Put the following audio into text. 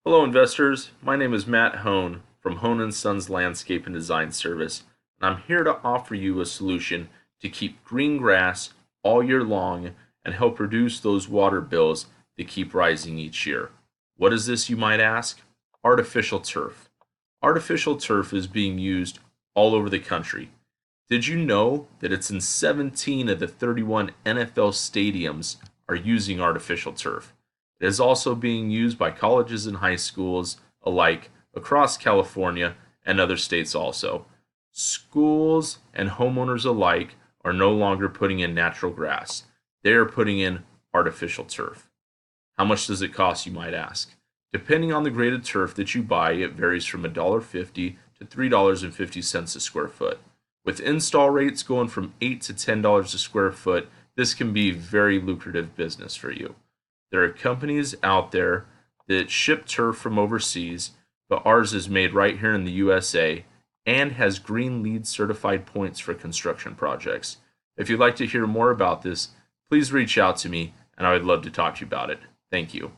Hello, investors. My name is Matt Hone from Hone & Sons Landscape and Design Service, and I'm here to offer you a solution to keep green grass all year long and help reduce those water bills that keep rising each year. What is this, you might ask? Artificial turf. Artificial turf is being used all over the country. Did you know that it's in 17 of the 31 NFL stadiums are using artificial turf? It is also being used by colleges and high schools alike across California and other states also. Schools and homeowners alike are no longer putting in natural grass. They are putting in artificial turf. How much does it cost, you might ask? Depending on the grade of turf that you buy, it varies from $1.50 to $3.50 a square foot. With install rates going from $8 to $10 a square foot, this can be very lucrative business for you. There are companies out there that ship turf from overseas, but ours is made right here in the USA and has Green Lead certified points for construction projects. If you'd like to hear more about this, please reach out to me and I would love to talk to you about it. Thank you.